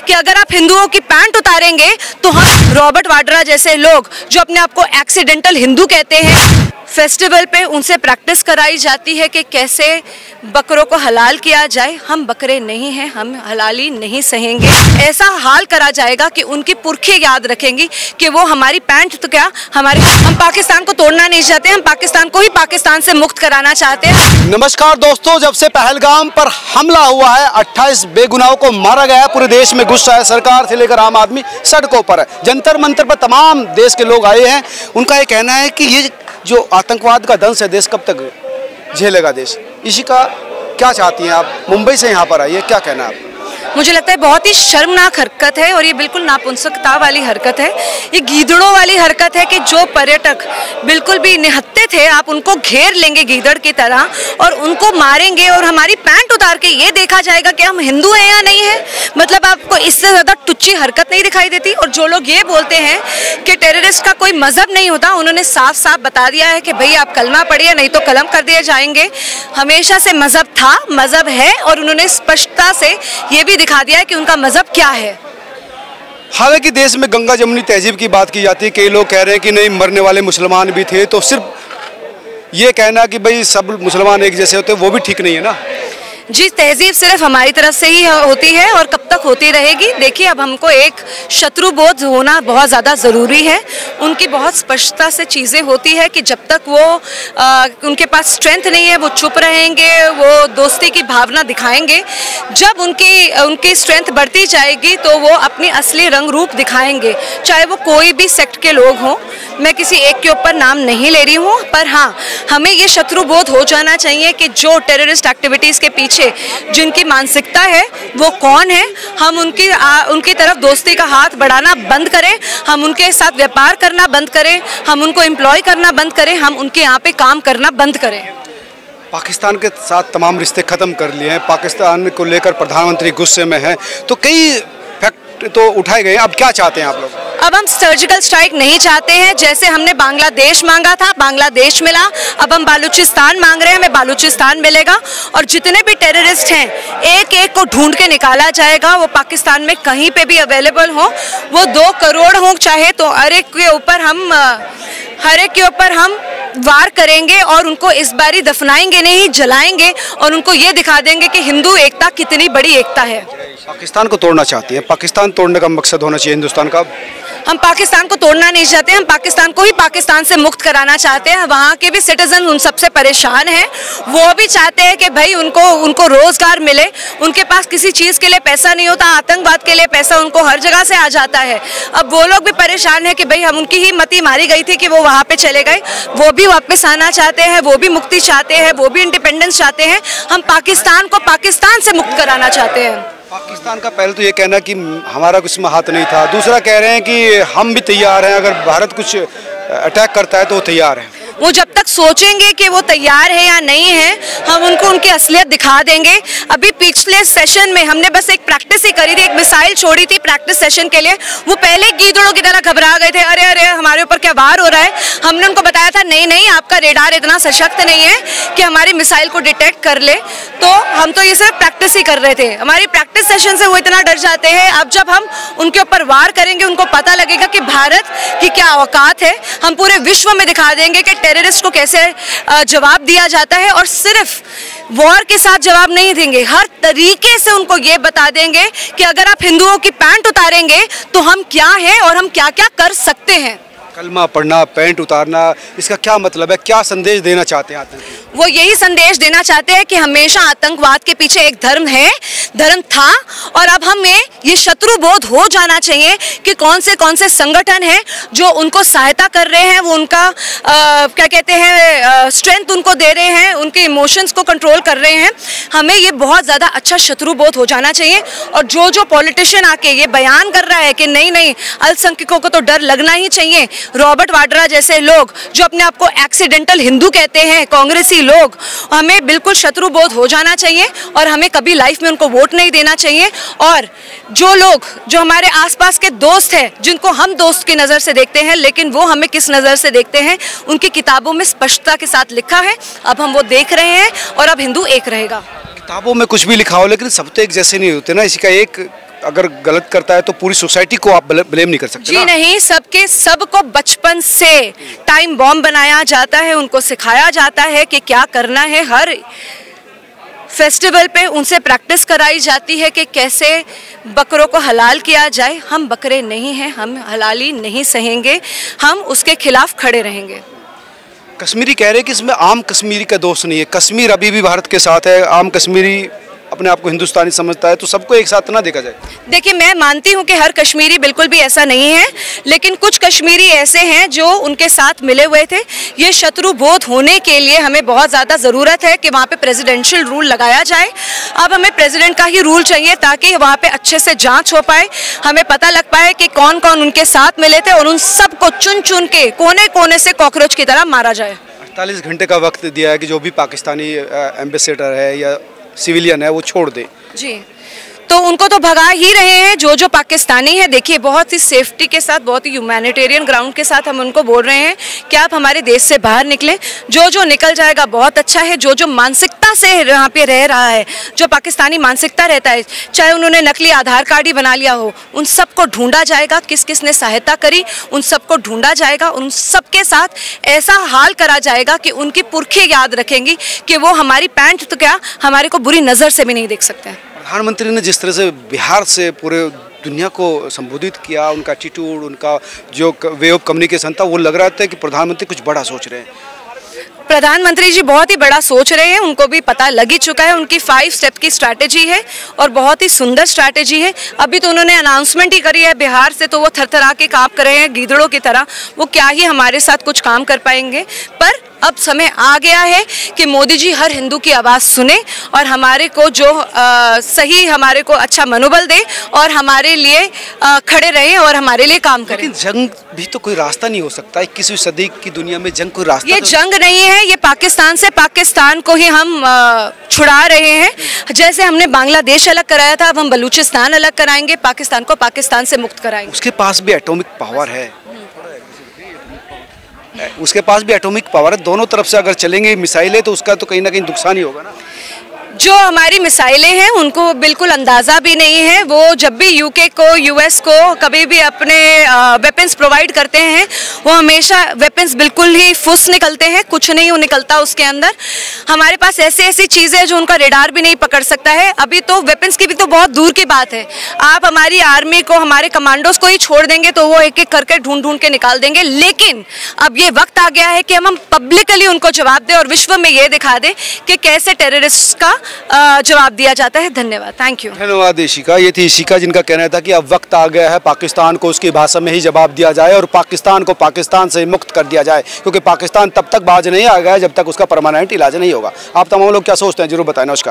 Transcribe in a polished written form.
कि अगर आप हिंदुओं की पैंट उतारेंगे तो हम रॉबर्ट वाड्रा जैसे लोग जो अपने आप को एक्सीडेंटल हिंदू कहते हैं, फेस्टिवल पे उनसे प्रैक्टिस कराई जाती है कि कैसे बकरों को हलाल किया जाए। हम बकरे नहीं हैं, हम हलाली नहीं सहेंगे। ऐसा हाल करा जाएगा कि उनकी पुरखे याद रखेंगी कि वो हमारी पैंट तो क्या हम पाकिस्तान को तोड़ना नहीं चाहते, हम पाकिस्तान को ही पाकिस्तान से मुक्त कराना चाहते हैं। नमस्कार दोस्तों, जब से पहलगाम पर हमला हुआ है 28 बेगुनाहों को मारा गया है, पूरे देश में गुस्सा है। सरकार से लेकर आम आदमी सड़कों पर है। जंतर मंतर पर तमाम देश के लोग आए हैं। उनका ये कहना है कि ये जो आतंकवाद का दंश है देश कब तक झेलेगा देश, इसी का क्या चाहती हैं आप? मुंबई से यहाँ पर आई है, क्या कहना है आप? मुझे लगता है बहुत ही शर्मनाक हरकत है और ये बिल्कुल नापुंसकता वाली हरकत है। ये गीदड़ों वाली हरकत है कि जो पर्यटक बिल्कुल भी निहत्थे थे आप उनको घेर लेंगे गीदड़ की तरह और उनको मारेंगे और हमारी पैंट उतार के ये देखा जाएगा कि हम हिंदू हैं या नहीं है। मतलब आपको इससे ज़्यादा टुच्ची हरकत नहीं दिखाई देती। और जो लोग ये बोलते हैं कि टेररिस्ट का कोई मजहब नहीं होता, उन्होंने साफ साफ बता दिया है कि भाई आप कलमा पढ़िए नहीं तो कलम कर दिए जाएंगे। हमेशा से मजहब था, मजहब है और उन्होंने स्पष्टता से ये भी दिखा दिया है कि उनका मजहब क्या है। हालांकि देश में गंगा जमुनी तहजीब की बात की जाती है, कई लोग कह रहे हैं कि नहीं मरने वाले मुसलमान भी थे, तो सिर्फ ये कहना कि भाई सब मुसलमान एक जैसे होते हैं वो भी ठीक नहीं है ना। जी, तहजीब सिर्फ हमारी तरफ से ही होती है और कब तक होती रहेगी। देखिए, अब हमको एक शत्रुबोध होना बहुत ज़्यादा ज़रूरी है। उनकी बहुत स्पष्टता से चीज़ें होती है कि जब तक वो उनके पास स्ट्रेंथ नहीं है वो चुप रहेंगे, वो दोस्ती की भावना दिखाएंगे। जब उनकी स्ट्रेंथ बढ़ती जाएगी तो वो अपनी असली रंग रूप दिखाएंगे, चाहे वो कोई भी सेक्ट के लोग हों। मैं किसी एक के ऊपर नाम नहीं ले रही हूँ, पर हाँ, हमें ये शत्रुबोध हो जाना चाहिए कि जो टेररिस्ट एक्टिविटीज़ के पीछे जिनकी मानसिकता है वो कौन है। हम उनकी तरफ दोस्ती का हाथ बढ़ाना बंद करें, हम उनके साथ व्यापार करना बंद करें, हम उनको एम्प्लॉय करना बंद करें, हम उनके यहाँ पे काम करना बंद करें। पाकिस्तान के साथ तमाम रिश्ते ख़त्म कर लिए हैं। पाकिस्तान को लेकर प्रधानमंत्री गुस्से में हैं, तो कई फैक्ट तो उठाए गए हैं। अब क्या चाहते हैं आप लोग? अब हम सर्जिकल स्ट्राइक नहीं चाहते हैं। जैसे हमने बांग्लादेश मांगा था, बांग्लादेश मिला। अब हम बालूचिस्तान मांग रहे हैं, हमें बालूचिस्तान मिलेगा। और जितने भी टेररिस्ट हैं एक एक को ढूंढ के निकाला जाएगा। वो पाकिस्तान में कहीं पे भी अवेलेबल हो, वो 2 करोड़ हों चाहे, तो हर एक के ऊपर हम वार करेंगे और उनको इस बारी दफनाएंगे नहीं, जलाएंगे और उनको ये दिखा देंगे कि हिंदू एकता कितनी बड़ी एकता है। पाकिस्तान को तोड़ना चाहती है, पाकिस्तान तोड़ने का मकसद होना चाहिए हिंदुस्तान का। हम पाकिस्तान को तोड़ना नहीं चाहते, हम पाकिस्तान को ही पाकिस्तान से मुक्त कराना चाहते हैं। वहाँ के भी सिटीजन उन सबसे परेशान हैं। वो भी चाहते हैं कि भाई उनको रोजगार मिले। उनके पास किसी चीज़ के लिए पैसा नहीं होता, आतंकवाद के लिए पैसा उनको हर जगह से आ जाता है। अब वो लोग भी परेशान हैं कि भाई हम उनकी ही मती मारी गई थी कि वो वहाँ पे चले गए, वो भी वापस आना चाहते हैं, वो भी मुक्ति चाहते हैं, वो भी इंडिपेंडेंस चाहते हैं। हम पाकिस्तान को पाकिस्तान से मुक्त कराना चाहते हैं। पाकिस्तान का पहले तो ये कहना कि हमारा कुछ में हाथ नहीं था, दूसरा कह रहे हैं कि हम भी तैयार हैं, अगर भारत कुछ अटैक करता है तो वो तैयार है। वो जब तक सोचेंगे कि वो तैयार है या नहीं है, हम उनको उनकी असलियत दिखा देंगे। अभी पिछले सेशन में हमने बस एक प्रैक्टिस ही करी थी, एक मिसाइल छोड़ी थी प्रैक्टिस सेशन के लिए। वो पहले गीदड़ों की तरह घबरा गए थे, अरे अरे हमारे ऊपर क्या वार हो रहा है। हमने उनको बताया था नहीं आपका रेडार इतना सशक्त नहीं है कि हमारी मिसाइल को डिटेक्ट कर ले। तो हम तो ये सिर्फ प्रैक्टिस ही कर रहे थे, हमारी प्रैक्टिस सेशन से वो इतना डर जाते हैं। अब जब हम उनके ऊपर वार करेंगे उनको पता लगेगा कि भारत की क्या औकात है। हम पूरे विश्व में दिखा देंगे कि टेररिस्ट को कैसे जवाब दिया जाता है। और सिर्फ वॉर के साथ जवाब नहीं देंगे, हर तरीके से उनको ये बता देंगे कि अगर आप हिंदुओं की पैंट उतारेंगे तो हम क्या हैं और हम क्या क्या कर सकते हैं। कलमा पढ़ना, पैंट उतारना, इसका क्या मतलब है? क्या संदेश देना चाहते हैं आतंकी? वो यही संदेश देना चाहते हैं कि हमेशा आतंकवाद के पीछे एक धर्म है, धर्म था, और अब हमें ये शत्रुबोध हो जाना चाहिए कि कौन से संगठन हैं जो उनको सहायता कर रहे हैं, वो उनका क्या कहते हैं स्ट्रेंथ उनको दे रहे हैं, उनके इमोशंस को कंट्रोल कर रहे हैं। हमें ये बहुत ज़्यादा अच्छा शत्रुबोध हो जाना चाहिए। और जो पॉलिटिशियन आके ये बयान कर रहा है कि नहीं अल्पसंख्यकों को तो डर लगना ही चाहिए, रॉबर्ट वाड्रा जैसे लोग जो अपने आप को एक्सीडेंटल हिंदू कहते हैं, कांग्रेसी लोग, हमें बिल्कुल शत्रुबोध हो जाना चाहिए और हमें कभी लाइफ में उनको वोट नहीं देना चाहिए। और जो लोग जो हमारे आसपास के दोस्त हैं, जिनको हम दोस्त की नज़र से देखते हैं, लेकिन वो हमें किस नज़र से देखते हैं, उनकी किताबों में स्पष्टता के साथ लिखा है। अब हम वो देख रहे हैं और अब हिंदू एक रहेगा। किताबों में कुछ भी लिखा हो लेकिन सब तो एक जैसे नहीं होते ना। इसी का एक अगर गलत करता है तो पूरी सोसाइटी को आप ब्लेम नहीं कर सकते जी नहीं, सबको बचपन से टाइम बॉम्ब बनाया जाता है, उनको सिखाया जाता है कि क्या करना है। हर फेस्टिवल पे उनसे प्रैक्टिस कराई जाती है कि कैसे बकरों को हलाल किया जाए। हम बकरे नहीं हैं, हम हलाली नहीं सहेंगे, हम उसके खिलाफ खड़े रहेंगे। कश्मीरी कह रहे हैं कि इसमें आम कश्मीरी का दोष नहीं है, कश्मीर अभी भी भारत के साथ है, आम कश्मीरी अपने आप को हिंदुस्तानी समझता है, तो सबको एक साथ ना देखा जाए। देखिए, मैं मानती हूं कि हर कश्मीरी बिल्कुल भी ऐसा नहीं है, लेकिन कुछ कश्मीरी ऐसे हैं जो उनके साथ मिले हुए थे। ये शत्रु बोध होने के लिए हमें बहुत ज़्यादा ज़रूरत है कि वहाँ पे प्रेसिडेंशियल रूल लगाया जाए। अब हमें प्रेसिडेंट का ही रूल चाहिए ताकि वहाँ पे अच्छे से जाँच हो पाए, हमें पता लग पाए कि कौन कौन उनके साथ मिले थे और उन सबको चुन चुन के कोने कोने से कॉकरोच की तरह मारा जाए। 48 घंटे का वक्त दिया है कि जो भी पाकिस्तानी एम्बेसडर है या सिविलियन है वो छोड़ दे। जी, तो उनको तो भगा ही रहे हैं जो पाकिस्तानी है। देखिए, बहुत ही सेफ्टी के साथ, बहुत ही ह्यूमैनिटेरियन ग्राउंड के साथ हम उनको बोल रहे हैं कि आप हमारे देश से बाहर निकलें। जो निकल जाएगा बहुत अच्छा है। जो मानसिकता से यहाँ पे रह रहा है, जो पाकिस्तानी मानसिकता रहता है, चाहे उन्होंने नकली आधार कार्ड ही बना लिया हो, उन सबको ढूंढा जाएगा। किस किस ने सहायता करी उन सबको ढूंढा जाएगा। उन सबके साथ ऐसा हाल करा जाएगा कि उनकी पुरखें याद रखेंगी कि वो हमारी पैंट तो क्या, हमारे को बुरी नज़र से भी नहीं देख सकते हैं। प्रधानमंत्री ने जिस तरह से बिहार से पूरे दुनिया को संबोधित किया, उनका एटीट्यूड, उनका जो वे ऑफ कम्युनिकेशन था, वो लग रहा था कि प्रधानमंत्री कुछ बड़ा सोच रहे हैं। प्रधानमंत्री जी बहुत ही बड़ा सोच रहे हैं, उनको भी पता लग ही चुका है। उनकी 5 स्टेप की स्ट्रैटेजी है और बहुत ही सुंदर स्ट्रैटेजी है। अभी तो उन्होंने अनाउंसमेंट ही करी है बिहार से, तो वो थरथरा के काँप कर रहे हैं गीदड़ों की तरह। वो क्या ही हमारे साथ कुछ काम कर पाएंगे। पर अब समय आ गया है कि मोदी जी हर हिंदू की आवाज़ सुने और हमारे को सही, हमारे को अच्छा मनोबल दे और हमारे लिए खड़े रहें और हमारे लिए काम करें। लेकिन जंग भी तो कोई रास्ता नहीं हो सकता। 21वीं सदी की दुनिया में जंग कोई रास्ता, ये जंग नहीं है, ये पाकिस्तान से पाकिस्तान को ही हम छुड़ा रहे हैं। जैसे हमने बांग्लादेश अलग कराया था, अब हम बलूचिस्तान अलग कराएंगे, पाकिस्तान को पाकिस्तान से मुक्त कराएंगे। उसके पास भी एटॉमिक पावर है, उसके पास भी एटॉमिक पावर है। दोनों तरफ से अगर चलेंगे मिसाइलें तो उसका तो कहीं ना कहीं नुकसान ही होगा ना। जो हमारी मिसाइलें हैं उनको बिल्कुल अंदाज़ा भी नहीं है। वो जब भी यूके को, यूएस को कभी भी अपने वेपन्स प्रोवाइड करते हैं, वो हमेशा वेपन्स बिल्कुल ही फुस निकलते हैं, कुछ नहीं निकलता उसके अंदर। हमारे पास ऐसी ऐसी चीज़ें हैं जो उनका रेडार भी नहीं पकड़ सकता है। अभी तो वेपन्स की भी तो बहुत दूर की बात है। आप हमारी आर्मी को, हमारे कमांडोज को ही छोड़ देंगे तो वो एक एक करके ढूंढ ढूंढ के निकाल देंगे। लेकिन अब ये वक्त आ गया है कि हम पब्लिकली उनको जवाब दें और विश्व में ये दिखा दें कि कैसे टेररिस्ट का जवाब दिया जाता है। धन्यवाद, थैंक यू। धन्यवाद इशिका। ये थी इशिका जिनका कहना था कि अब वक्त आ गया है पाकिस्तान को उसकी भाषा में ही जवाब दिया जाए और पाकिस्तान को पाकिस्तान से मुक्त कर दिया जाए, क्योंकि पाकिस्तान तब तक बाज नहीं आ गया जब तक उसका परमानेंट इलाज नहीं होगा। आप तमाम लोग क्या सोचते हैं जरूर बताएं। नमस्कार।